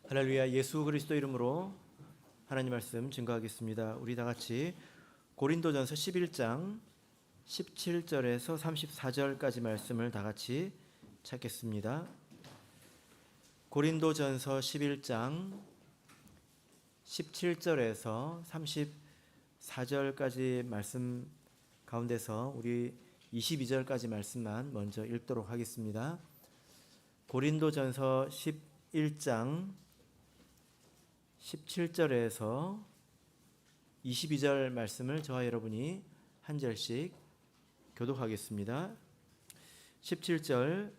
할렐루야. 예수 그리스도 이름으로 하나님 말씀 증거하겠습니다. 우리 다 같이 고린도전서 11장 17절에서 34절까지 말씀을 다 같이 찾겠습니다. 고린도전서 11장 17절에서 34절까지 말씀 가운데서 우리 22절까지 말씀만 먼저 읽도록 하겠습니다. 고린도전서 11장 17절에서 22절 말씀을 저와 여러분이 한 절씩 교독하겠습니다. 17절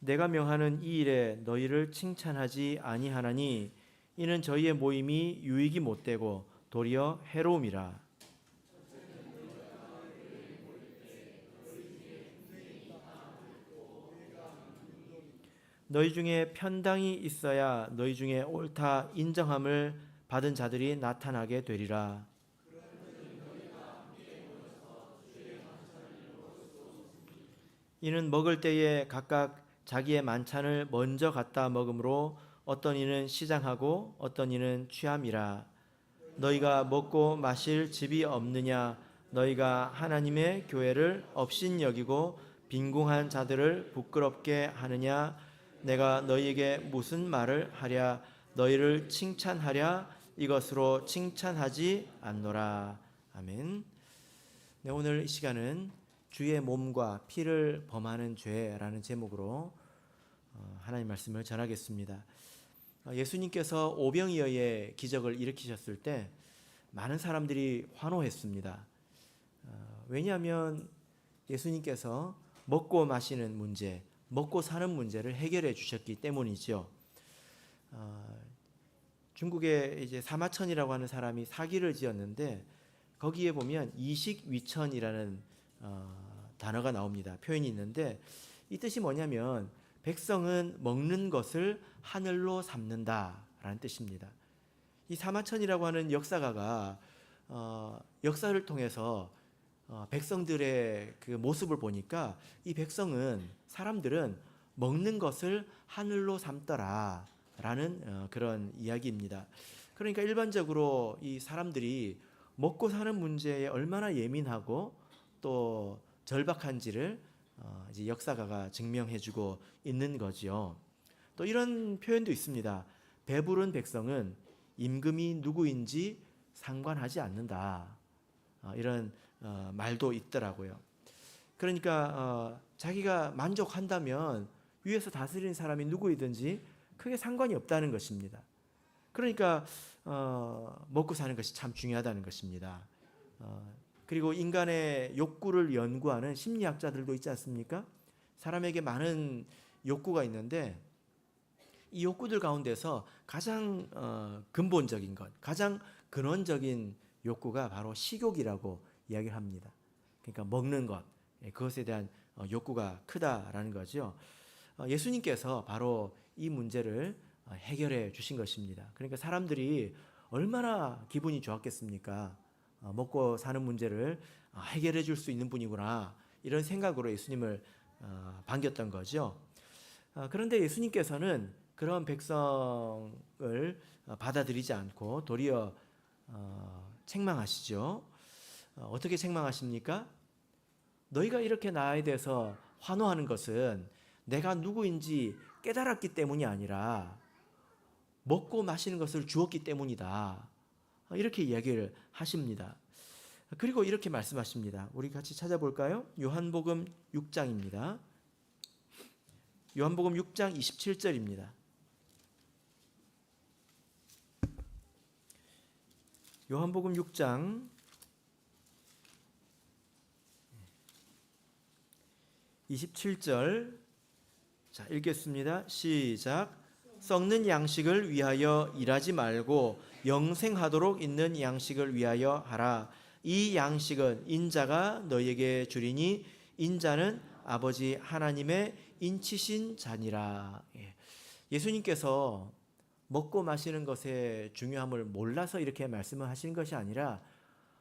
내가 명하는 이 일에 너희를 칭찬하지 아니하나니 이는 저희의 모임이 유익이 못되고 도리어 해로움이라. 너희 중에 편당이 있어야 너희 중에 옳다 인정함을 받은 자들이 나타나게 되리라. 이는 먹을 때에 각각 자기의 만찬을 먼저 갖다 먹으므로 어떤 이는 시장하고 어떤 이는 취함이라. 너희가 먹고 마실 집이 없느냐? 너희가 하나님의 교회를 업신여기고 빈궁한 자들을 부끄럽게 하느냐? 내가 너희에게 무슨 말을 하랴? 너희를 칭찬하랴? 이것으로 칭찬하지 않노라. 아멘. 네, 오늘 이 시간은 주의 몸과 피를 범하는 죄라는 제목으로 하나님 말씀을 전하겠습니다. 예수님께서 오병이어의 기적을 일으키셨을 때 많은 사람들이 환호했습니다. 왜냐하면 예수님께서 먹고 마시는 문제, 먹고 사는 문제를 해결해 주셨기 때문이죠. 중국에 이제 사마천이라고 하는 사람이 사기를 지었는데 거기에 보면 이식위천이라는 단어가 나옵니다. 표현이 있는데 이 뜻이 뭐냐면 백성은 먹는 것을 하늘로 삼는다라는 뜻입니다. 이 사마천이라고 하는 역사가가 역사를 통해서 백성들의 그 모습을 보니까 이 사람들은 먹는 것을 하늘로 삼더라라는 그런 이야기입니다. 그러니까 일반적으로 이 사람들이 먹고 사는 문제에 얼마나 예민하고 또 절박한지를 이제 역사가가 증명해주고 있는 거지요. 또 이런 표현도 있습니다. 배부른 백성은 임금이 누구인지 상관하지 않는다. 이런 말도 있더라고요. 그러니까 자기가 만족한다면 위에서 다스리는 사람이 누구이든지 크게 상관이 없다는 것입니다. 그러니까 먹고 사는 것이 참 중요하다는 것입니다. 그리고 인간의 욕구를 연구하는 심리학자들도 있지 않습니까? 사람에게 많은 욕구가 있는데 이 욕구들 가운데서 가장 근본적인 것, 가장 근원적인 욕구가 바로 식욕이라고 이야기를 합니다. 그러니까 먹는 것, 그것에 대한 욕구가 크다라는 거죠. 예수님께서 바로 이 문제를 해결해 주신 것입니다. 그러니까 사람들이 얼마나 기분이 좋았겠습니까? 먹고 사는 문제를 해결해 줄 수 있는 분이구나 이런 생각으로 예수님을 반겼던 거죠. 그런데 예수님께서는 그런 백성을 받아들이지 않고 도리어 책망하시죠. 어떻게 책망하십니까? 너희가 이렇게 나에 대해서 환호하는 것은 내가 누구인지 깨달았기 때문이 아니라 먹고 마시는 것을 주었기 때문이다. 이렇게 이야기를 하십니다. 그리고 이렇게 말씀하십니다. 우리 같이 찾아볼까요? 요한복음 6장입니다. 요한복음 6장 27절입니다. 요한복음 6장 27절 자 읽겠습니다. 시작. 썩는 양식을 위하여 일하지 말고 영생하도록 있는 양식을 위하여 하라. 이 양식은 인자가 너희에게 주리니 인자는 아버지 하나님의 인치신 자니라. 예수님께서 먹고 마시는 것의 중요함을 몰라서 이렇게 말씀을 하시는 것이 아니라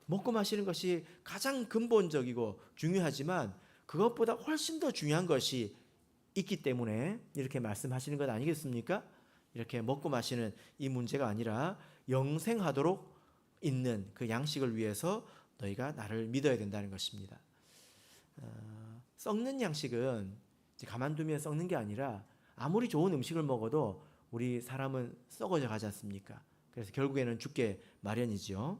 먹고 마시는 것이 가장 근본적이고 중요하지만 그것보다 훨씬 더 중요한 것이 있기 때문에 이렇게 말씀하시는 것 아니겠습니까? 이렇게 먹고 마시는 이 문제가 아니라 영생하도록 있는 그 양식을 위해서 너희가 나를 믿어야 된다는 것입니다. 썩는 양식은 가만두면 썩는 게 아니라 아무리 좋은 음식을 먹어도 우리 사람은 썩어져 가지 않습니까? 그래서 결국에는 죽게 마련이죠.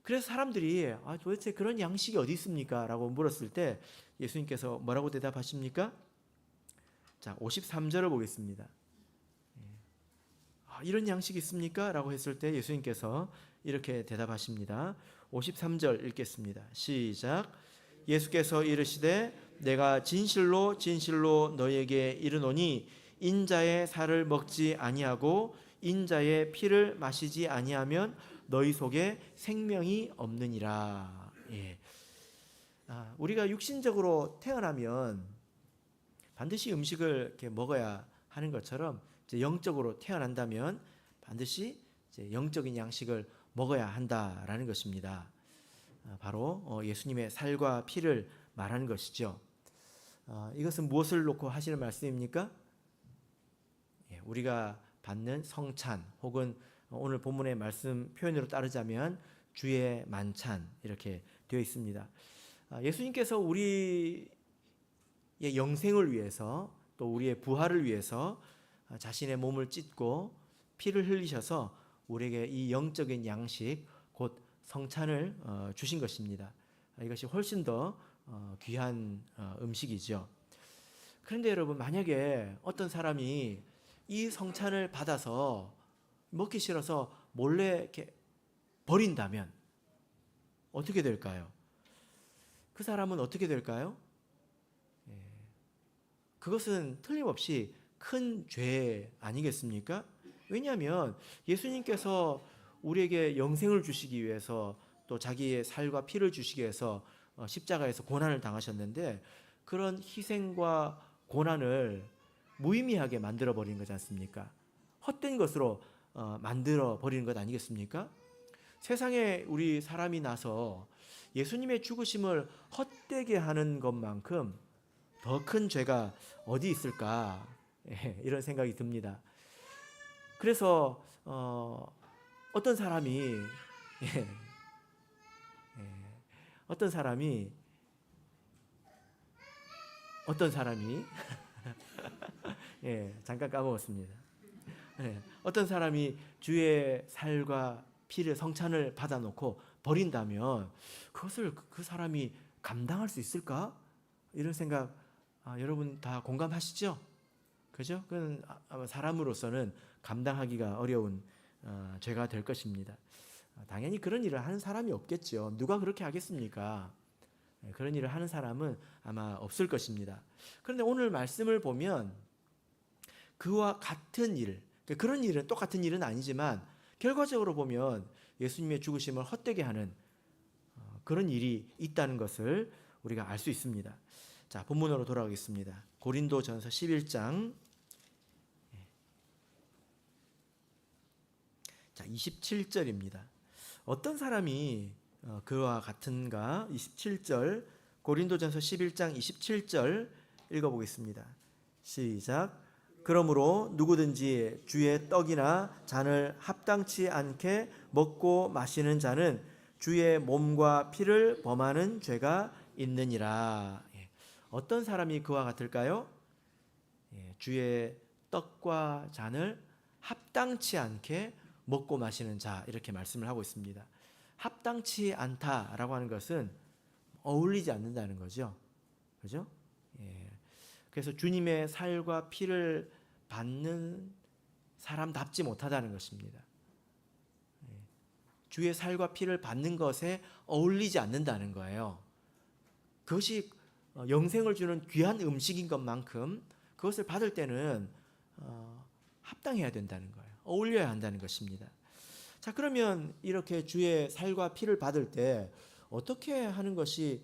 그래서 사람들이 도대체 그런 양식이 어디 있습니까? 라고 물었을 때 예수님께서 뭐라고 대답하십니까? 자, 53절을 보겠습니다. 이런 양식이 있습니까? 라고 했을 때 예수님께서 이렇게 대답하십니다. 53절 읽겠습니다. 시작. 예수께서 이르시되 내가 진실로 진실로 너희에게 이르노니 인자의 살을 먹지 아니하고 인자의 피를 마시지 아니하면 너희 속에 생명이 없느니라. 예. 우리가 육신적으로 태어나면 반드시 음식을 이렇게 먹어야 하는 것처럼 이제 영적으로 태어난다면 반드시 이제 영적인 양식을 먹어야 한다라는 것입니다. 바로 예수님의 살과 피를 말하는 것이죠. 이것은 무엇을 놓고 하시는 말씀입니까? 우리가 받는 성찬 혹은 오늘 본문의 말씀 표현으로 따르자면 주의 만찬 이렇게 되어 있습니다. 예수님께서 우리의 영생을 위해서 또 우리의 부활을 위해서 자신의 몸을 찢고 피를 흘리셔서 우리에게 이 영적인 양식 곧 성찬을 주신 것입니다. 이것이 훨씬 더 귀한 음식이죠. 그런데 여러분, 만약에 어떤 사람이 이 성찬을 받아서 먹기 싫어서 몰래 이렇게 버린다면 어떻게 될까요? 그 사람은 어떻게 될까요? 그것은 틀림없이 큰 죄 아니겠습니까? 왜냐하면 예수님께서 우리에게 영생을 주시기 위해서 또 자기의 살과 피를 주시기 위해서 십자가에서 고난을 당하셨는데 그런 희생과 고난을 무의미하게 만들어 버리는 거지 않습니까? 헛된 것으로 만들어 버리는 것 아니겠습니까? 세상에 우리 사람이 나서 예수님의 죽으심을 헛되게 하는 것만큼 더 큰 죄가 어디 있을까? 이런 생각이 듭니다. 그래서 어떤 사람이 잠깐 까먹었습니다. 어떤 사람이 주의 살과 피를 성찬을 받아놓고 버린다면 그것을 그 사람이 감당할 수 있을까? 이런 생각 여러분 다 공감하시죠? 그죠? 그건 아마 사람으로서는 감당하기가 어려운 죄가 될 것입니다. 당연히 그런 일을 하는 사람이 없겠죠. 누가 그렇게 하겠습니까? 그런 일을 하는 사람은 아마 없을 것입니다. 그런데 오늘 말씀을 보면 그와 같은 일, 그런 일은 똑같은 일은 아니지만 결과적으로 보면 예수님의 죽으심을 헛되게 하는 그런 일이 있다는 것을 우리가 알 수 있습니다. 자, 본문으로 돌아가겠습니다. 고린도전서 11장 27절입니다. 어떤 사람이 그와 같은가? 27절 고린도전서 11장 27절 읽어보겠습니다. 시작. 그러므로 누구든지 주의 떡이나 잔을 합당치 않게 먹고 마시는 자는 주의 몸과 피를 범하는 죄가 있느니라. 어떤 사람이 그와 같을까요? 주의 떡과 잔을 합당치 않게 먹고 마시는 자, 이렇게 말씀을 하고 있습니다. 합당치 않다라고 하는 것은 어울리지 않는다는 거죠. 그죠? 그래서 주님의 살과 피를 받는 사람답지 못하다는 것입니다. 주의 살과 피를 받는 것에 어울리지 않는다는 거예요. 그것이 영생을 주는 귀한 음식인 것만큼 그것을 받을 때는 합당해야 된다는 거예요. 어울려야 한다는 것입니다. 자, 그러면 이렇게 주의 살과 피를 받을 때 어떻게 하는 것이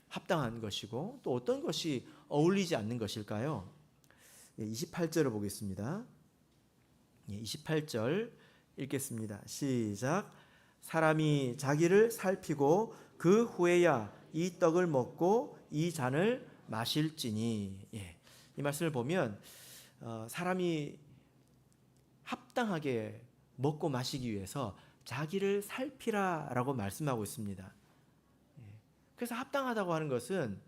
합당한 것이고 또 어떤 것이 어울리지 않는 것일까요? 28절을 보겠습니다. 28절 읽겠습니다. 시작. 사람이 자기를 살피고 그 후에야 이 떡을 먹고 이 잔을 마실지니. 이 말씀을 보면 사람이 합당하게 먹고 마시기 위해서 자기를 살피라라고 말씀하고 있습니다. 그래서 합당하다고 하는 것은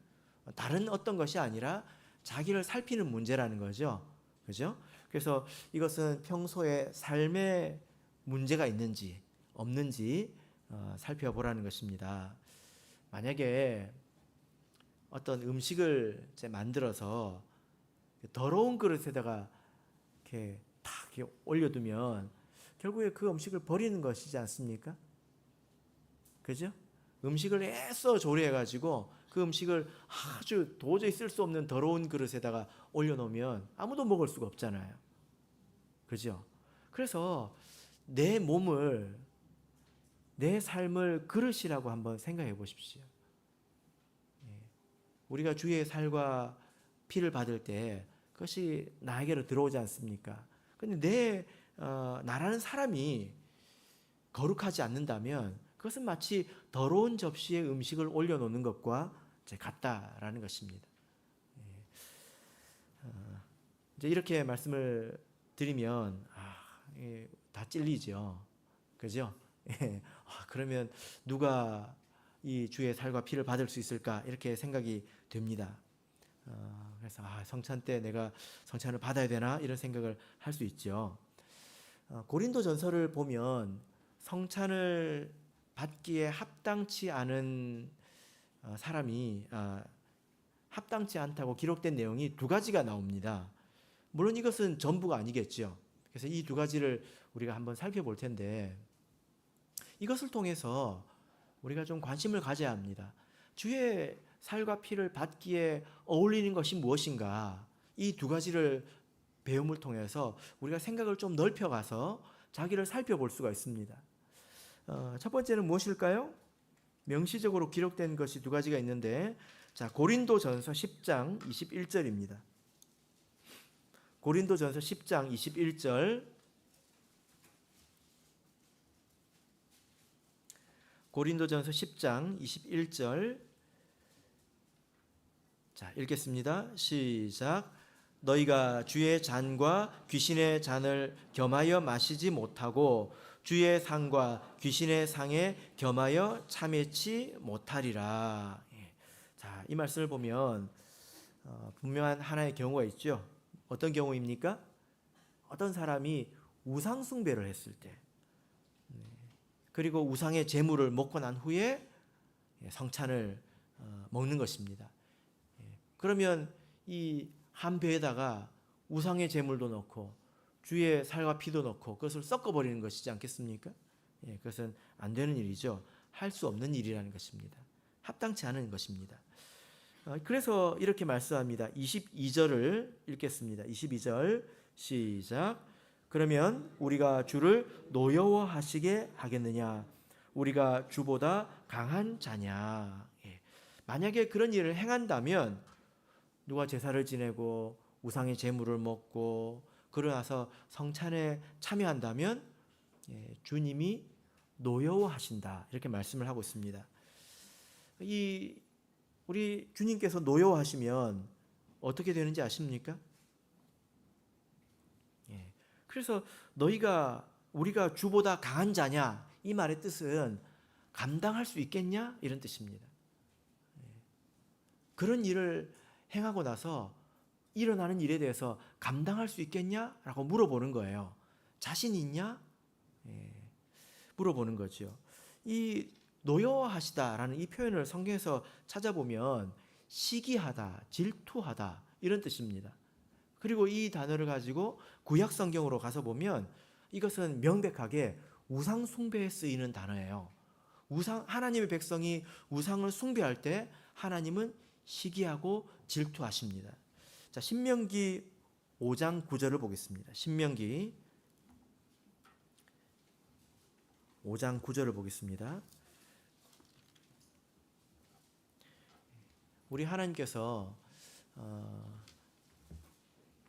다른 어떤 것이 아니라 자기를 살피는 문제라는 거죠. 그죠? 그래서 이것은 평소에 삶에 문제가 있는지 없는지 살펴보라는 것입니다. 만약에 어떤 음식을 이제 만들어서 더러운 그릇에다가 이렇게 탁 이렇게 올려두면 결국에 그 음식을 버리는 것이지 않습니까? 그죠? 음식을 애써 조리해가지고 그 음식을 아주 도저히 쓸 수 없는 더러운 그릇에다가 올려놓으면 아무도 먹을 수가 없잖아요. 그죠? 그래서 내 몸을, 내 삶을 그릇이라고 한번 생각해 보십시오. 우리가 주의 살과 피를 받을 때 그것이 나에게로 들어오지 않습니까? 근데 나라는 사람이 거룩하지 않는다면 그것은 마치 더러운 접시에 음식을 올려놓는 것과 같다라는 것입니다. 이제 이렇게 말씀을 드리면 다 찔리죠. 그죠? 그러면 누가 이 주의 살과 피를 받을 수 있을까? 이렇게 생각이 됩니다. 그래서 성찬 때 내가 성찬을 받아야 되나? 이런 생각을 할 수 있죠. 고린도전서를 보면 성찬을 받기에 합당치 않은 사람이 합당치 않다고 기록된 내용이 두 가지가 나옵니다. 물론 이것은 전부가 아니겠죠. 그래서 이 두 가지를 우리가 한번 살펴볼 텐데 이것을 통해서 우리가 좀 관심을 가져야 합니다. 주의 살과 피를 받기에 어울리는 것이 무엇인가? 이 두 가지를 배움을 통해서 우리가 생각을 좀 넓혀가서 자기를 살펴볼 수가 있습니다. 첫 번째는 무엇일까요? 명시적으로 기록된 것이 두 가지가 있는데, 자, 고린도전서 10장 21절입니다. 고린도전서 10장 21절. 고린도전서 10장 21절. 자, 읽겠습니다. 시작. 너희가 주의 잔과 귀신의 잔을 겸하여 마시지 못하고 주의 상과 귀신의 상에 겸하여 참여치 못하리라. 자, 이 말씀을 보면 분명한 하나의 경우가 있죠. 어떤 경우입니까? 어떤 사람이 우상 숭배를 했을 때, 그리고 우상의 제물을 먹고 난 후에 성찬을 먹는 것입니다. 그러면 이 한 배에다가 우상의 제물도 넣고 주의 살과 피도 넣고 그것을 섞어버리는 것이지 않겠습니까? 그것은 안 되는 일이죠. 할 수 없는 일이라는 것입니다. 합당치 않은 것입니다. 그래서 이렇게 말씀합니다. 22절을 읽겠습니다. 22절 시작. 그러면 우리가 주를 노여워하시게 하겠느냐? 우리가 주보다 강한 자냐? 만약에 그런 일을 행한다면 누가 제사를 지내고 우상의 제물을 먹고 그러나서 성찬에 참여한다면 주님이 노여워하신다, 이렇게 말씀을 하고 있습니다. 우리 주님께서 노여워하시면 어떻게 되는지 아십니까? 그래서 우리가 주보다 강한 자냐, 이 말의 뜻은 감당할 수 있겠냐, 이런 뜻입니다. 그런 일을 행하고 나서 일어나는 일에 대해서 감당할 수 있겠냐라고 물어보는 거예요. 자신 있냐? 물어보는 거죠. 이 노여워하시다라는 이 표현을 성경에서 찾아보면 시기하다, 질투하다, 이런 뜻입니다. 그리고 이 단어를 가지고 구약 성경으로 가서 보면 이것은 명백하게 우상 숭배에 쓰이는 단어예요. 하나님의 백성이 우상을 숭배할 때 하나님은 시기하고 질투하십니다. 자, 신명기 5장 9절을 보겠습니다. 신명기 5장 9절을 보겠습니다. 우리 하나님께서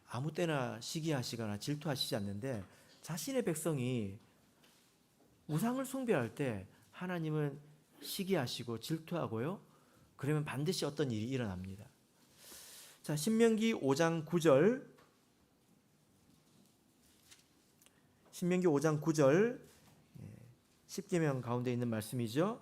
아무 때나 시기하시거나 질투하시지 않는데 자신의 백성이 우상을 숭배할 때 하나님은 시기하시고 질투하고요. 그러면 반드시 어떤 일이 일어납니다. 자, 신명기 5장 9절 신명기 5장 9절, 십계명 가운데 있는 말씀이죠.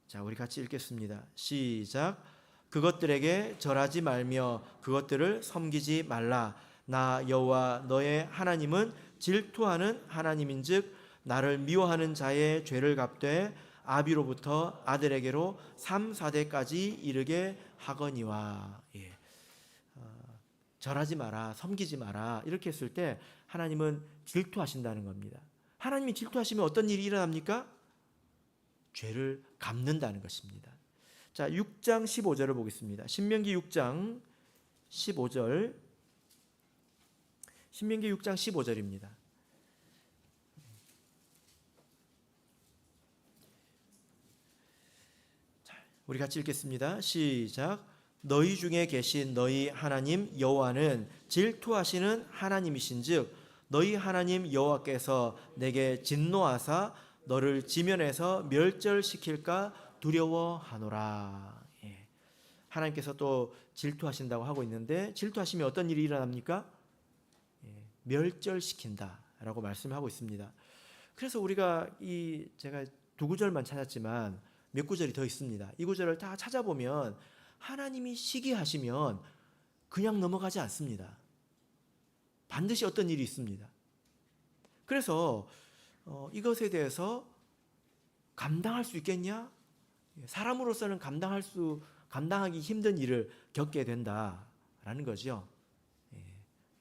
자, 우리 같이 읽겠습니다. 시작. 그것들에게 절하지 말며 그것들을 섬기지 말라. 나 여호와 너의 하나님은 질투하는 하나님인즉 나를 미워하는 자의 죄를 갚되 아비로부터 아들에게로 3, 4대까지 이르게 하거니와. 절하지 마라, 섬기지 마라, 이렇게 했을 때 하나님은 질투하신다는 겁니다. 하나님이 질투하시면 어떤 일이 일어납니까? 죄를 갚는다는 것입니다. 자, 6장 15절을 보겠습니다. 신명기 6장 15절. 신명기 6장 15절입니다. 자, 우리 같이 읽겠습니다. 시작. 너희 중에 계신 너희 하나님 여호와는 질투하시는 하나님이신즉 너희 하나님 여호와께서 내게 진노하사 너를 지면에서 멸절시킬까 두려워하노라. 하나님께서 또 질투하신다고 하고 있는데 질투하시면 어떤 일이 일어납니까? 멸절시킨다라고 말씀하고 있습니다. 그래서 우리가 제가 두 구절만 찾았지만 몇 구절이 더 있습니다. 이 구절을 다 찾아보면 하나님이 시기하시면 그냥 넘어가지 않습니다. 반드시 어떤 일이 있습니다. 그래서 이것에 대해서 감당할 수 있겠냐? 사람으로서는 감당하기 힘든 일을 겪게 된다라는 거죠.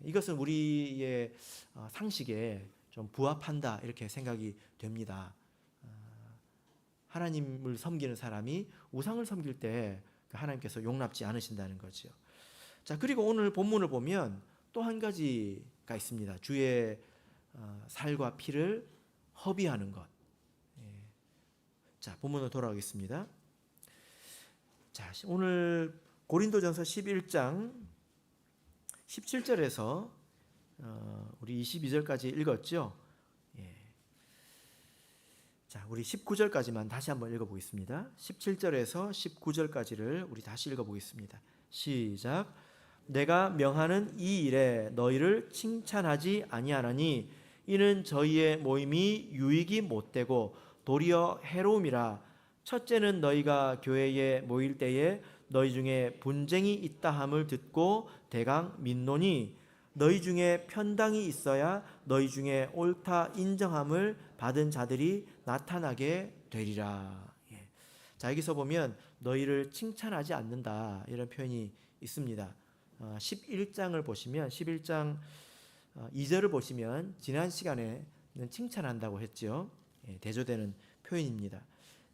이것은 우리의 상식에 좀 부합한다 이렇게 생각이 됩니다. 하나님을 섬기는 사람이 우상을 섬길 때 하나님께서 용납지 않으신다는 거죠. 자, 그리고 오늘 본문을 보면 또 한 가지가 있습니다. 주의 살과 피를 허비하는 것. 자, 본문으로 돌아오겠습니다. 자, 오늘 고린도전서 11장 17절에서 우리 22절까지 읽었죠. 자, 우리 19절까지만 다시 한번 읽어보겠습니다. 17절에서 19절까지를 우리 다시 읽어보겠습니다. 시작. 내가 명하는 이 일에 너희를 칭찬하지 아니하나니 이는 저희의 모임이 유익이 못되고 도리어 해로움이라. 첫째는 너희가 교회에 모일 때에 너희 중에 분쟁이 있다함을 듣고 대강 믿노니 너희 중에 편당이 있어야 너희 중에 옳다 인정함을 받은 자들이 나타나게 되리라. 자, 여기서 보면 너희를 칭찬하지 않는다 이런 표현이 있습니다. 11장을 보시면 11장 2절을 보시면 지난 시간에는 칭찬한다고 했죠. 대조되는 표현입니다.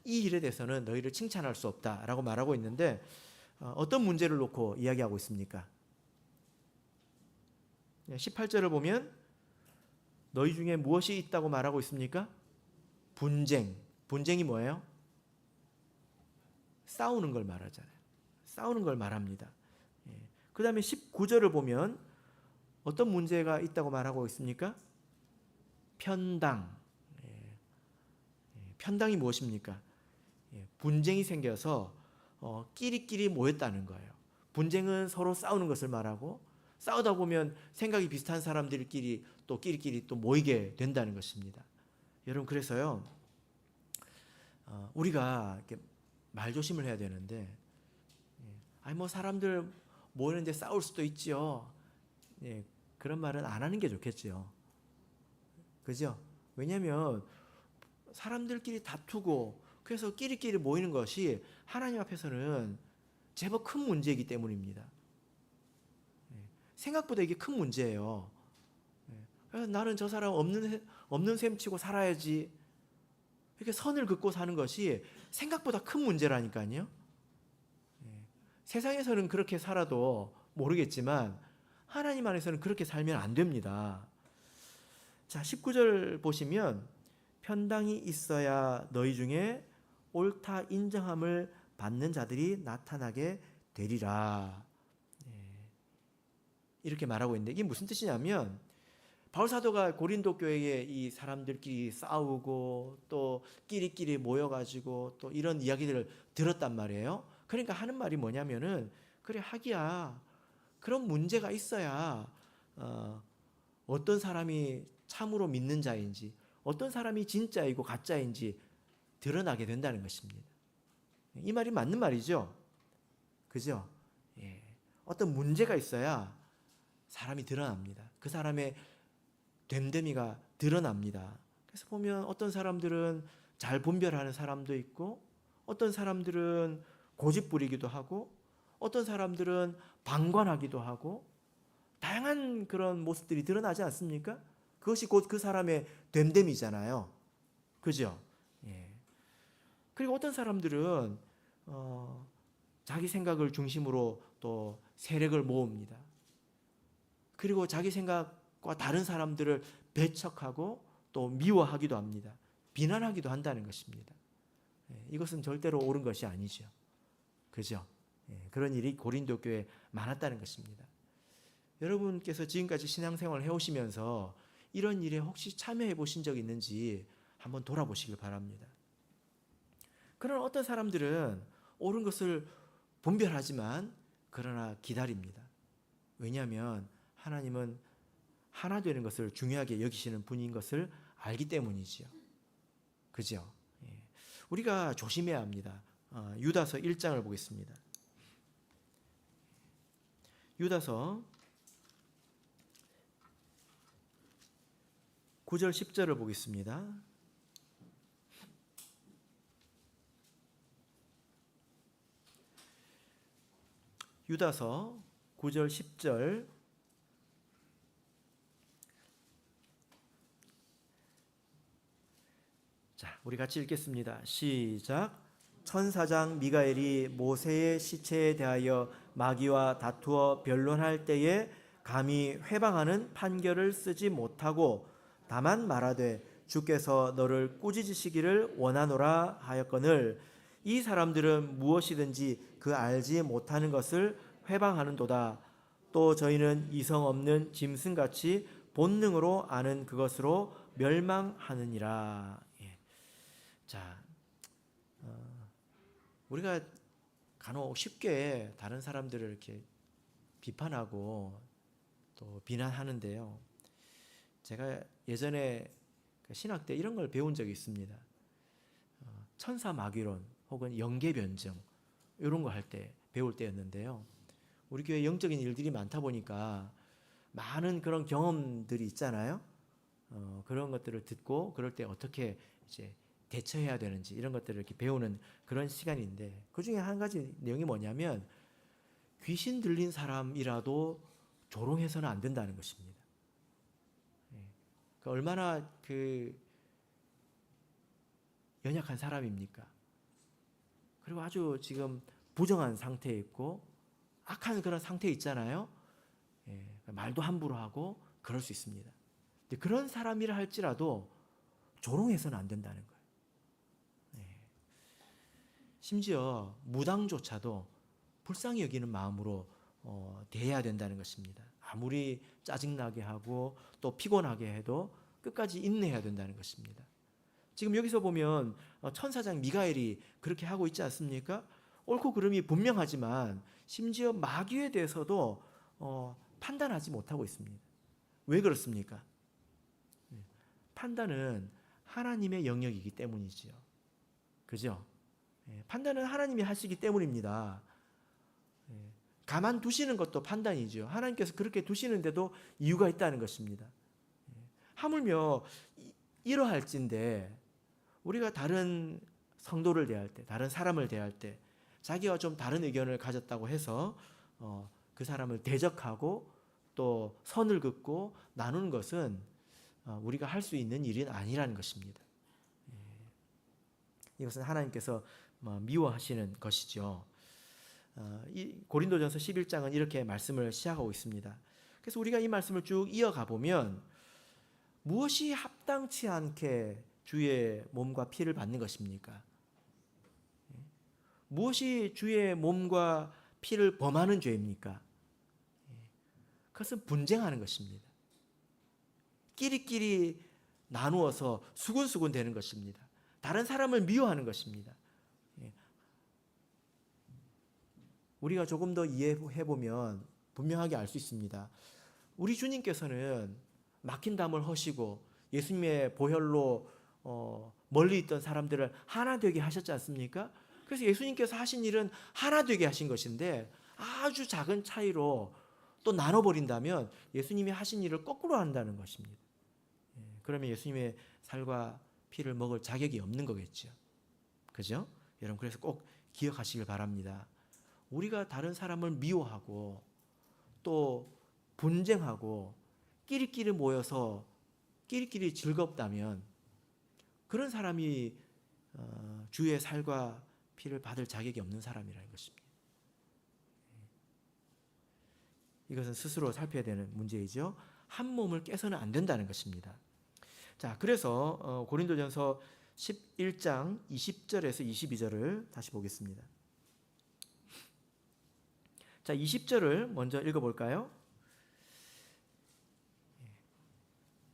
이 일에 대해서는 너희를 칭찬할 수 없다라고 말하고 있는데 어떤 문제를 놓고 이야기하고 있습니까? 18절을 보면 너희 중에 무엇이 있다고 말하고 있습니까? 분쟁. 분쟁이 뭐예요? 싸우는 걸 말하잖아요. 싸우는 걸 말합니다. 그 다음에 19절을 보면 어떤 문제가 있다고 말하고 있습니까? 편당. 편당이 무엇입니까? 분쟁이 생겨서 끼리끼리 모였다는 거예요. 분쟁은 서로 싸우는 것을 말하고 싸우다 보면 생각이 비슷한 사람들끼리 또 끼리끼리 또 모이게 된다는 것입니다. 여러분, 그래서요 우리가 이렇게 말조심을 해야 되는데 아니 뭐 사람들 모이는데 싸울 수도 있지요. 그런 말은 안 하는 게 좋겠지요. 그죠? 왜냐하면 사람들끼리 다투고 그래서 끼리끼리 모이는 것이 하나님 앞에서는 제법 큰 문제이기 때문입니다. 생각보다 이게 큰 문제예요. 그래서 나는 저 사람 없는 셈 치고 살아야지. 이렇게 선을 긋고 사는 것이 생각보다 큰 문제라니까요. 세상에서는 그렇게 살아도 모르겠지만 하나님 안에서는 그렇게 살면 안 됩니다. 자, 19절 보시면 편당이 있어야 너희 중에 옳다 인정함을 받는 자들이 나타나게 되리라. 이렇게 말하고 있는데 이게 무슨 뜻이냐면 바울 사도가 고린도 교회에 이 사람들끼리 싸우고 또 끼리끼리 모여가지고 또 이런 이야기들을 들었단 말이에요. 그러니까 하는 말이 뭐냐면은 그래 하기야 그런 문제가 있어야 어떤 사람이 참으로 믿는 자인지, 어떤 사람이 진짜이고 가짜인지 드러나게 된다는 것입니다. 이 말이 맞는 말이죠. 그죠? 예. 어떤 문제가 있어야 사람이 드러납니다. 그 사람의 됨됨이가 드러납니다. 그래서 보면 어떤 사람들은 잘 분별하는 사람도 있고, 어떤 사람들은 고집 부리기도 하고, 어떤 사람들은 방관하기도 하고, 다양한 그런 모습들이 드러나지 않습니까? 그것이 곧 그 사람의 됨됨이잖아요. 그죠? 예. 그리고 어떤 사람들은 자기 생각을 중심으로 또 세력을 모읍니다. 그리고 자기 생각과 다른 사람들을 배척하고 또 미워하기도 합니다. 비난하기도 한다는 것입니다. 이것은 절대로 옳은 것이 아니죠. 그죠? 그런 일이 고린도 교회에 많았다는 것입니다. 여러분께서 지금까지 신앙생활을 해오시면서 이런 일에 혹시 참여해 보신 적 있는지 한번 돌아보시길 바랍니다. 그러나 어떤 사람들은 옳은 것을 분별하지만 그러나 기다립니다. 왜냐하면 하나님은 하나 되는 것을 중요하게 여기시는 분인 것을 알기 때문이지요. 그죠? 우리가 조심해야 합니다. 유다서 1장을 보겠습니다. 유다서 9절 10절을 보겠습니다. 유다서 9절 10절. 자, 우리 같이 읽겠습니다. 시작. 천사장 미가엘이 모세의 시체에 대하여 마귀와 다투어 변론할 때에 감히 회방하는 판결을 쓰지 못하고 다만 말하되 주께서 너를 꾸짖으시기를 원하노라 하였거늘 이 사람들은 무엇이든지 그 알지 못하는 것을 회방하는도다. 또 저희는 이성 없는 짐승같이 본능으로 아는 그것으로 멸망하느니라. 자, 우리가 간혹 쉽게 다른 사람들을 이렇게 비판하고 또 비난하는데요. 제가 예전에 신학 때 이런 걸 배운 적이 있습니다. 천사 마귀론 혹은 영계 변증 이런 거 할 때 배울 때였는데요. 우리 교회 영적인 일들이 많다 보니까 많은 그런 경험들이 있잖아요. 그런 것들을 듣고 그럴 때 어떻게 이제 대처해야 되는지 이런 것들을 이렇게 배우는 그런 시간인데 그 중에 한 가지 내용이 뭐냐면 귀신 들린 사람이라도 조롱해서는 안 된다는 것입니다. 얼마나 연약한 사람입니까? 그리고 아주 지금 부정한 상태에 있고 악한 그런 상태에 있잖아요. 말도 함부로 하고 그럴 수 있습니다. 근데 그런 사람이라 할지라도 조롱해서는 안 된다는 거예요. 심지어 무당조차도 불쌍히 여기는 마음으로 대해야 된다는 것입니다. 아무리 짜증나게 하고 또 피곤하게 해도 끝까지 인내해야 된다는 것입니다. 지금 여기서 보면 천사장 미가엘이 그렇게 하고 있지 않습니까? 옳고 그름이 분명하지만 심지어 마귀에 대해서도 판단하지 못하고 있습니다. 왜 그렇습니까? 판단은 하나님의 영역이기 때문이지요. 그죠? 판단은 하나님이 하시기 때문입니다. 가만 두시는 것도 판단이죠. 하나님께서 그렇게 두시는데도 이유가 있다는 것입니다. 하물며 이러할진데 우리가 다른 성도를 대할 때, 다른 사람을 대할 때 자기와 좀 다른 의견을 가졌다고 해서 그 사람을 대적하고 또 선을 긋고 나누는 것은 우리가 할 수 있는 일은 아니라는 것입니다. 이것은 하나님께서 미워하시는 것이죠. 이 고린도전서 11장은 이렇게 말씀을 시작하고 있습니다. 그래서 우리가 이 말씀을 쭉 이어가 보면 무엇이 합당치 않게 주의 몸과 피를 받는 것입니까? 무엇이 주의 몸과 피를 범하는 죄입니까? 그것은 분쟁하는 것입니다. 끼리끼리 나누어서 수군수군 되는 것입니다. 다른 사람을 미워하는 것입니다. 우리가 조금 더 이해해 보면 분명하게 알 수 있습니다. 우리 주님께서는 막힌 담을 허시고 예수님의 보혈로 멀리 있던 사람들을 하나 되게 하셨지 않습니까? 그래서 예수님께서 하신 일은 하나 되게 하신 것인데 아주 작은 차이로 또 나눠버린다면 예수님이 하신 일을 거꾸로 한다는 것입니다. 그러면 예수님의 살과 피를 먹을 자격이 없는 거겠죠. 그죠? 여러분, 그래서 꼭 기억하시길 바랍니다. 우리가 다른 사람을 미워하고 또 분쟁하고 끼리끼리 모여서 끼리끼리 즐겁다면 그런 사람이 주의 살과 피를 받을 자격이 없는 사람이라는 것입니다. 이것은 스스로 살펴야 되는 문제이죠. 한 몸을 깨서는 안 된다는 것입니다. 자, 그래서 고린도전서 11장 20절에서 22절을 다시 보겠습니다. 자, 20절을 먼저 읽어볼까요?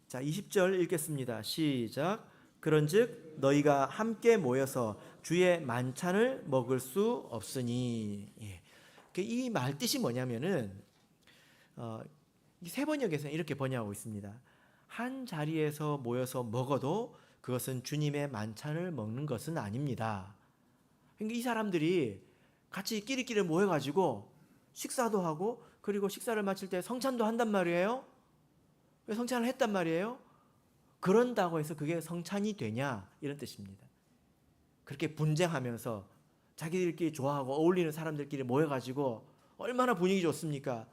자, 20절 읽겠습니다. 시작. 그런즉 너희가 함께 모여서 주의 만찬을 먹을 수 없으니. 이 말 뜻이 뭐냐면은 세번역에서는 이렇게 번역하고 있습니다. 한 자리에서 모여서 먹어도 그것은 주님의 만찬을 먹는 것은 아닙니다. 그러니까 이 사람들이 같이 끼리끼리 모여가지고 식사도 하고 그리고 식사를 마칠 때 성찬도 한단 말이에요. 왜 성찬을 했단 말이에요? 그런다고 해서 그게 성찬이 되냐 이런 뜻입니다. 그렇게 분쟁하면서 자기들끼리 좋아하고 어울리는 사람들끼리 모여가지고 얼마나 분위기 좋습니까?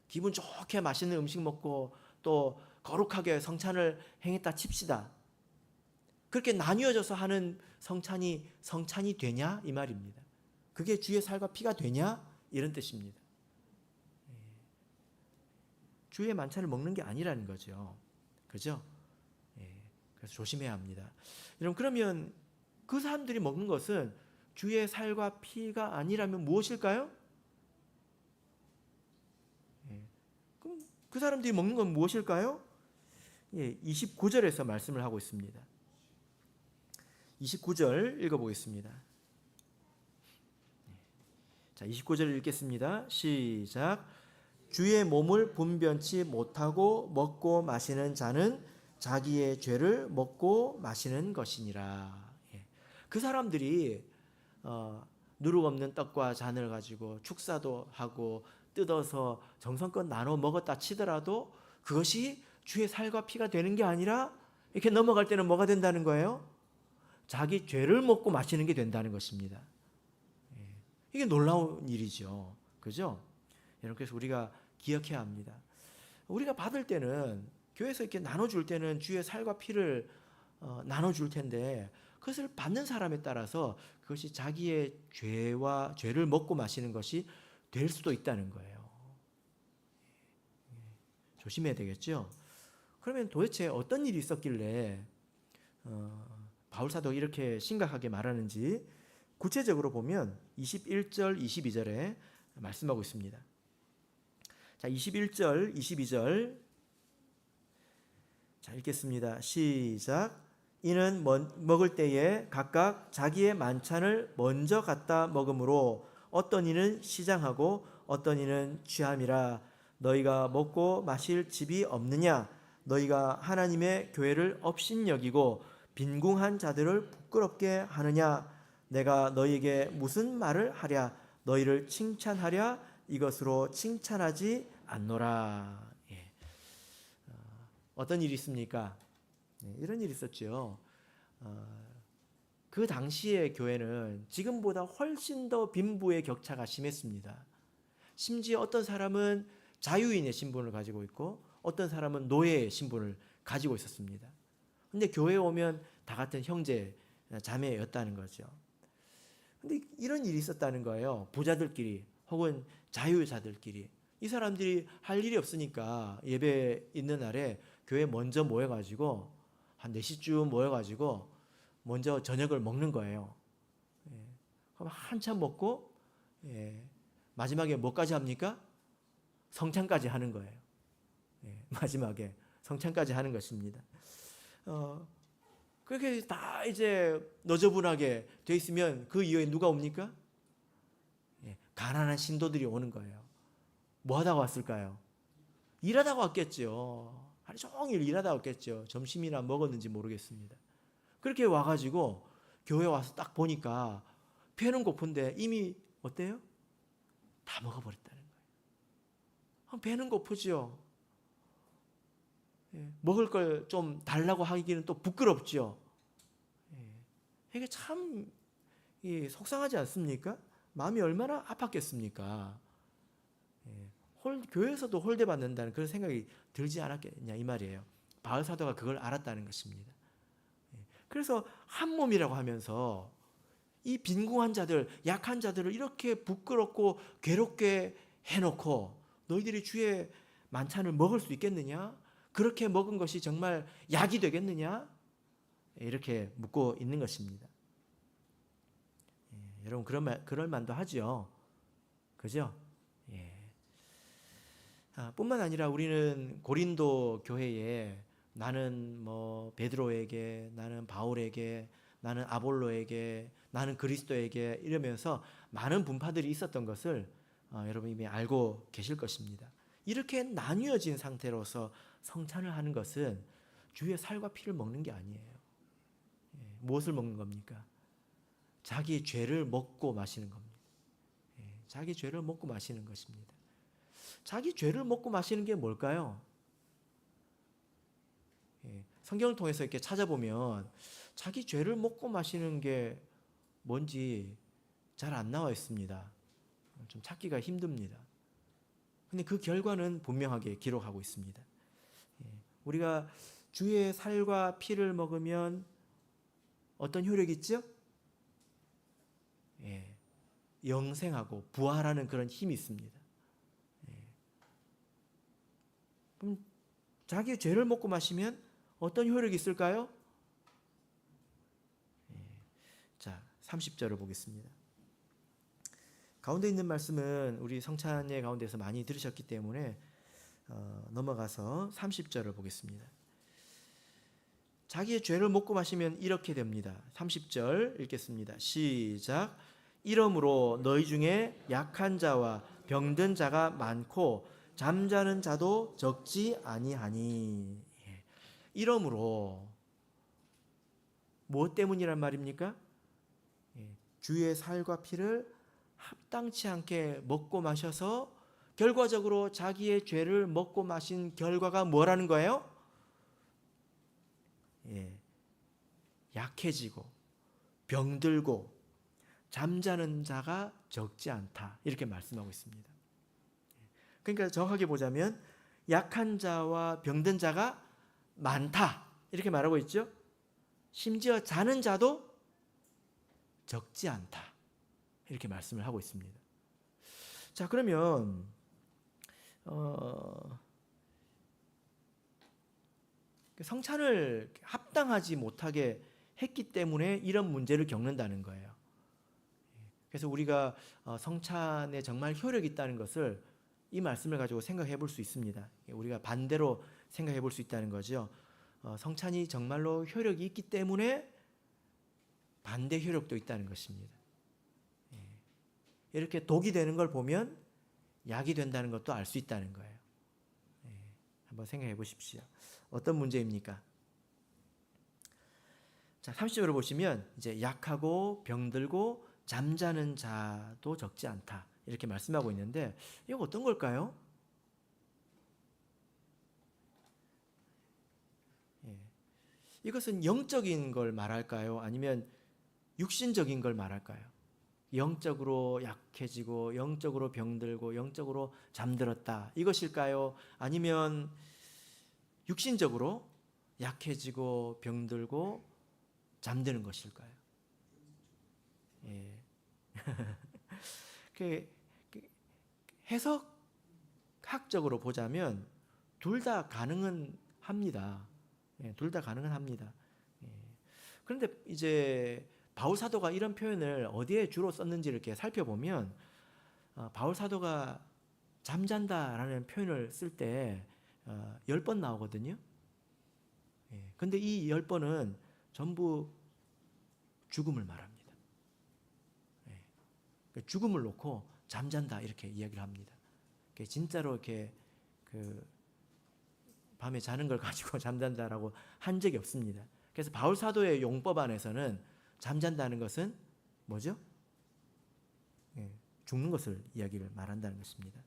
기분 좋게 맛있는 음식 먹고 또 거룩하게 성찬을 행했다 칩시다. 그렇게 나뉘어져서 하는 성찬이 되냐 이 말입니다. 그게 주의 살과 피가 되냐 이런 뜻입니다. 주의 만찬을 먹는 게 아니라는 거죠. 그죠? 그래서 조심해야 합니다. 여러분, 그러면 그 사람들이 먹는 것은 주의 살과 피가 아니라면 무엇일까요? 그럼 그 사람들이 먹는 건 무엇일까요? 29절에서 말씀을 하고 있습니다. 29절 읽어보겠습니다. 자, 29절 읽겠습니다. 시작. 주의 몸을 분변치 못하고 먹고 마시는 자는 자기의 죄를 먹고 마시는 것이니라. 그 사람들이 누룩 없는 떡과 잔을 가지고 축사도 하고 뜯어서 정성껏 나눠 먹었다 치더라도 그것이 주의 살과 피가 되는 게 아니라 이렇게 넘어갈 때는 뭐가 된다는 거예요? 자기 죄를 먹고 마시는 게 된다는 것입니다. 이게 놀라운 일이죠. 그죠? 여러분, 그래서 우리가 기억해야 합니다. 우리가 받을 때는 교회에서 이렇게 나눠줄 때는 주의 살과 피를 나눠줄 텐데 그것을 받는 사람에 따라서 그것이 자기의 죄를 먹고 마시는 것이 될 수도 있다는 거예요. 조심해야 되겠죠? 그러면 도대체 어떤 일이 있었길래 바울사도가 이렇게 심각하게 말하는지 구체적으로 보면 21절, 22절에 말씀하고 있습니다. 자, 21절, 22절 자, 읽겠습니다. 시작. 이는 먹을 때에 각각 자기의 만찬을 먼저 갖다 먹으므로 어떤 이는 시장하고 어떤 이는 취함이라. 너희가 먹고 마실 집이 없느냐? 너희가 하나님의 교회를 업신여기고 빈궁한 자들을 부끄럽게 하느냐? 내가 너희에게 무슨 말을 하랴? 너희를 칭찬하랴? 이것으로 칭찬하지 않노라. 어떤 일이 있습니까? 이런 일이 있었죠. 그 당시의 교회는 지금보다 훨씬 더 빈부의 격차가 심했습니다. 심지어 어떤 사람은 자유인의 신분을 가지고 있고 어떤 사람은 노예의 신분을 가지고 있었습니다. 근데 교회에 오면 다 같은 형제, 자매였다는 거죠. 근데 이런 일이 있었다는 거예요. 부자들끼리 혹은 자유자들끼리. 이 사람들이 할 일이 없으니까 예배 있는 날에 교회에 먼저 모여가지고 한 4시쯤 모여가지고 먼저 저녁을 먹는 거예요. 그럼 한참 먹고 마지막에 뭐까지 합니까? 성찬까지 하는 거예요. 마지막에 성찬까지 하는 것입니다. 그렇게 다 이제 너저분하게 돼 있으면 그 이후에 누가 옵니까? 가난한 신도들이 오는 거예요. 뭐 하다가 왔을까요? 일하다가 왔겠죠. 하루 종일 일하다 왔겠죠. 점심이나 먹었는지 모르겠습니다. 그렇게 와가지고 교회 와서 딱 보니까 배는 고픈데 이미 어때요? 다 먹어버렸다는 거예요. 배는 고프죠. 먹을 걸 좀 달라고 하기는 또 부끄럽죠. 이게 참 속상하지 않습니까? 마음이 얼마나 아팠겠습니까? 교회에서도 홀대받는다는 그런 생각이 들지 않았겠냐 이 말이에요. 바울 사도가 그걸 알았다는 것입니다. 그래서 한 몸이라고 하면서 이 빈궁한 자들, 약한 자들을 이렇게 부끄럽고 괴롭게 해놓고 너희들이 주의 만찬을 먹을 수 있겠느냐? 그렇게 먹은 것이 정말 약이 되겠느냐? 이렇게 묻고 있는 것입니다. 여러분 그럴 만도 하죠. 그죠? 뿐만 아니라 우리는 고린도 교회에 나는 뭐 베드로에게, 나는 바울에게, 나는 아볼로에게, 나는 그리스도에게 이러면서 많은 분파들이 있었던 것을 여러분 이미 알고 계실 것입니다. 이렇게 나뉘어진 상태로서 성찬을 하는 것은 주의 살과 피를 먹는 게 아니에요. 무엇을 먹는 겁니까? 자기 죄를 먹고 마시는 겁니다. 자기 죄를 먹고 마시는 것입니다. 자기 죄를 먹고 마시는 게 뭘까요? 성경을 통해서 이렇게 찾아보면 자기 죄를 먹고 마시는 게 뭔지 잘 안 나와 있습니다. 좀 찾기가 힘듭니다. 근데 그 결과는 분명하게 기록하고 있습니다. 우리가 주의 살과 피를 먹으면 어떤 효력이 있죠? 영생하고 부활하는 그런 힘이 있습니다. 그럼 자기 죄를 먹고 마시면 어떤 효력이 있을까요? 자, 30절을 보겠습니다. 가운데 있는 말씀은 우리 성찬예 가운데서 많이 들으셨기 때문에 넘어가서 30절을 보겠습니다. 자기의 죄를 먹고 마시면 이렇게 됩니다. 30절 읽겠습니다. 시작. 이러므로 너희 중에 약한 자와 병든 자가 많고 잠자는 자도 적지 아니하니. 이러므로 무엇 때문이란 말입니까? 주의 살과 피를 합당치 않게 먹고 마셔서 결과적으로 자기의 죄를 먹고 마신 결과가 뭐라는 거예요? 약해지고 병들고 잠자는 자가 적지 않다. 이렇게 말씀하고 있습니다. 그러니까 정확하게 보자면 약한 자와 병든 자가 많다. 이렇게 말하고 있죠. 심지어 자는 자도 적지 않다. 이렇게 말씀을 하고 있습니다. 자, 그러면 성찬을 합당하지 못하게 했기 때문에 이런 문제를 겪는다는 거예요. 그래서 우리가 성찬에 정말 효력이 있다는 것을 이 말씀을 가지고 생각해 볼 수 있습니다. 우리가 반대로 생각해 볼 수 있다는 거죠. 성찬이 정말로 효력이 있기 때문에 반대 효력도 있다는 것입니다. 이렇게 독이 되는 걸 보면 약이 된다는 것도 알 수 있다는 거예요. 한번 생각해 보십시오. 어떤 문제입니까? 자, 30절을 보시면 이제 약하고 병들고 잠자는 자도 적지 않다. 이렇게 말씀하고 있는데 이거 어떤 걸까요? 이것은 영적인 걸 말할까요? 아니면 육신적인 걸 말할까요? 영적으로 약해지고 영적으로 병들고 영적으로 잠들었다. 이것일까요? 아니면 육신적으로 약해지고 병들고 잠드는 것일까요? 해석학적으로 보자면 둘 다 가능은 합니다. 둘 다 가능은 합니다. 그런데 이제 바울 사도가 이런 표현을 어디에 주로 썼는지 이렇게 살펴보면 바울 사도가 잠잔다라는 표현을 쓸 때 10번 나오거든요. 근데 이 10번은 전부 죽음을 말합니다. 죽음을 놓고 잠잔다 이렇게 이야기를 합니다. 진짜로 이렇게 밤에 자는 걸 가지고 잠잔다라고 한 적이 없습니다. 그래서 바울 사도의 용법 안에서는 잠잔다는 것은 뭐죠? 죽는 것을 이야기를 말한다는 것입니다.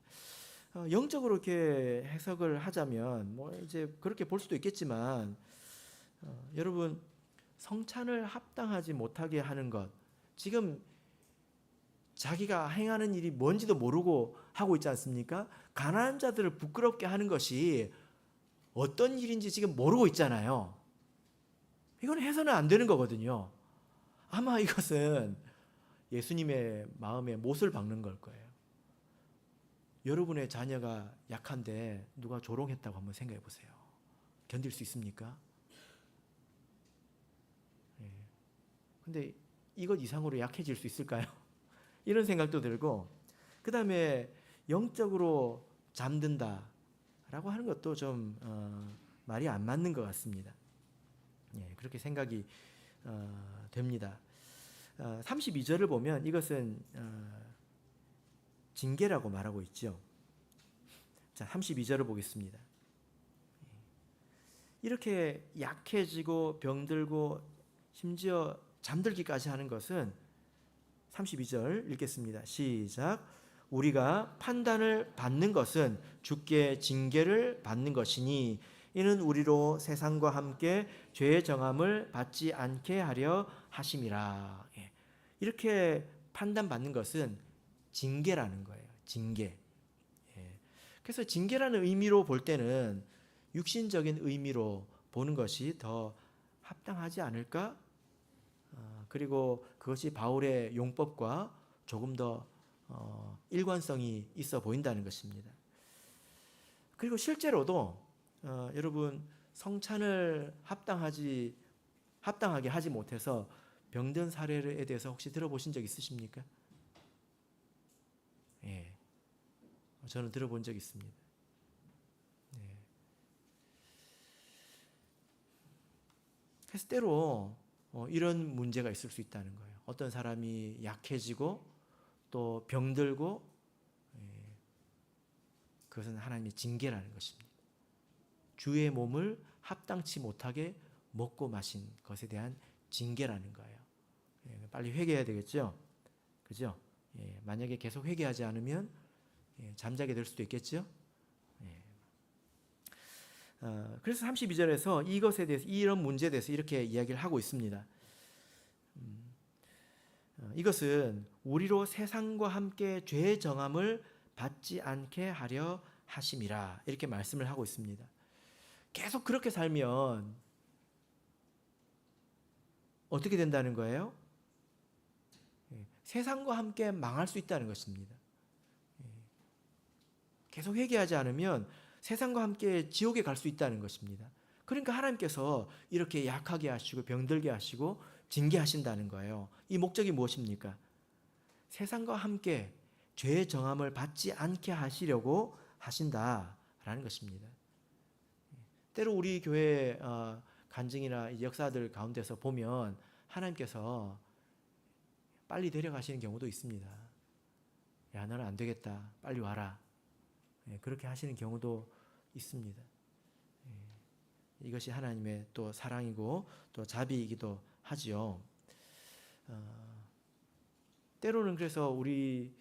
영적으로 이렇게 해석을 하자면 뭐 이제 그렇게 볼 수도 있겠지만 여러분 성찬을 합당하지 못하게 하는 것, 지금 자기가 행하는 일이 뭔지도 모르고 하고 있지 않습니까? 가난한 자들을 부끄럽게 하는 것이 어떤 일인지 지금 모르고 있잖아요. 이건 해서는 안 되는 거거든요. 아마 이것은 예수님의 마음에 못을 박는 걸 거예요. 여러분의 자녀가 약한데 누가 조롱했다고 한번 생각해 보세요. 견딜 수 있습니까? 근데 이것 이상으로 약해질 수 있을까요? 이런 생각도 들고, 그 다음에 영적으로 잠든다라고 하는 것도 좀 말이 안 맞는 것 같습니다. 그렇게 생각이 됩니다. 32절을 보면 이것은 징계라고 말하고 있죠. 자, 32절을 보겠습니다. 이렇게 약해지고 병들고 심지어 잠들기까지 하는 것은 32절 읽겠습니다. 시작. 우리가 판단을 받는 것은 주께 징계를 받는 것이니 이는 우리로 세상과 함께 죄의 정함을 받지 않게 하려 하심이라. 이렇게 판단받는 것은 징계라는 거예요. 징계. 그래서 징계라는 의미로 볼 때는 육신적인 의미로 보는 것이 더 합당하지 않을까? 그리고 그것이 바울의 용법과 조금 더 일관성이 있어 보인다는 것입니다. 그리고 실제로도 여러분 성찬을 합당하게 하지 못해서 병든 사례에 대해서 혹시 들어보신 적 있으십니까? 예, 저는 들어본 적 있습니다. 그래서 때로 이런 문제가 있을 수 있다는 거예요. 어떤 사람이 약해지고 또 병들고, 그것은 하나님의 징계라는 것입니다. 주의 몸을 합당치 못하게 먹고 마신 것에 대한 징계라는 거예요. 빨리 회개해야 되겠죠? 그죠? 만약에 계속 회개하지 않으면 잠자게 될 수도 있겠죠? 그래서 32절에서 이것에 대해서, 이런 문제에 대해서 이렇게 이야기를 하고 있습니다. 이것은 우리로 세상과 함께 죄의 정함을 받지 않게 하려 하심이라, 이렇게 말씀을 하고 있습니다. 계속 그렇게 살면 어떻게 된다는 거예요? 세상과 함께 망할 수 있다는 것입니다. 계속 회개하지 않으면 세상과 함께 지옥에 갈 수 있다는 것입니다. 그러니까 하나님께서 이렇게 약하게 하시고 병들게 하시고 징계하신다는 거예요. 이 목적이 무엇입니까? 세상과 함께 죄의 정함을 받지 않게 하시려고 하신다라는 것입니다. 때로 우리 교회 간증이나 역사들 가운데서 보면 하나님께서 빨리 데려가시는 경우도 있습니다. 야, 너는 안 되겠다, 빨리 와라. 그렇게 하시는 경우도 있습니다. 이것이 하나님의 또 사랑이고 또 자비이기도 하지요. 때로는 그래서 우리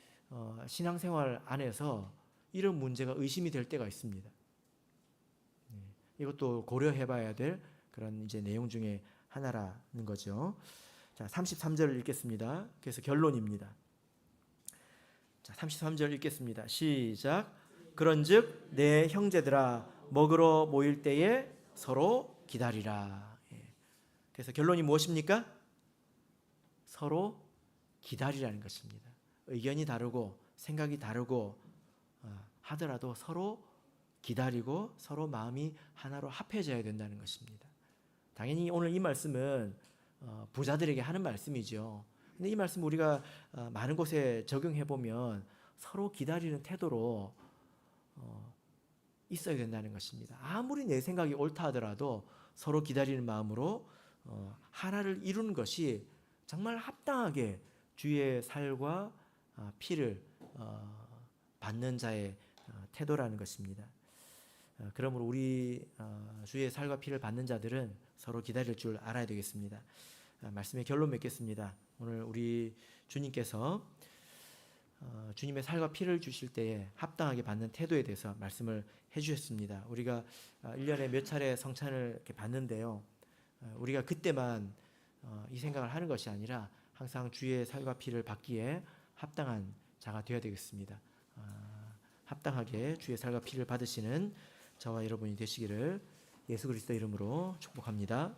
신앙생활 안에서 이런 문제가 의심이 될 때가 있습니다. 이것도 고려해봐야 될 그런 이제 내용 중에 하나라는 거죠. 자, 33절을 읽겠습니다. 그래서 결론입니다. 자, 33절 읽겠습니다. 시작. 그런즉 내 형제들아, 먹으러 모일 때에 서로 기다리라. 그래서 결론이 무엇입니까? 서로 기다리라는 것입니다. 의견이 다르고 생각이 다르고 하더라도 서로 기다리고 서로 마음이 하나로 합해져야 된다는 것입니다. 당연히 오늘 이 말씀은 부자들에게 하는 말씀이죠. 근데 이 말씀 우리가 많은 곳에 적용해 보면 서로 기다리는 태도로 있어야 된다는 것입니다. 아무리 내 생각이 옳다 하더라도 서로 기다리는 마음으로 하나를 이루는 것이 정말 합당하게 주의 살과 피를 받는 자의 태도라는 것입니다. 그러므로 우리 주의 살과 피를 받는 자들은 서로 기다릴 줄 알아야 되겠습니다. 말씀의 결론 맺겠습니다. 오늘 우리 주님께서 주님의 살과 피를 주실 때에 합당하게 받는 태도에 대해서 말씀을 해주셨습니다. 우리가 1년에 몇 차례 성찬을 이렇게 받는데요, 우리가 그때만 이 생각을 하는 것이 아니라 항상 주의 살과 피를 받기에 합당한 자가 되어야 되겠습니다. 합당하게 주의 살과 피를 받으시는 저와 여러분이 되시기를 예수 그리스도 이름으로 축복합니다.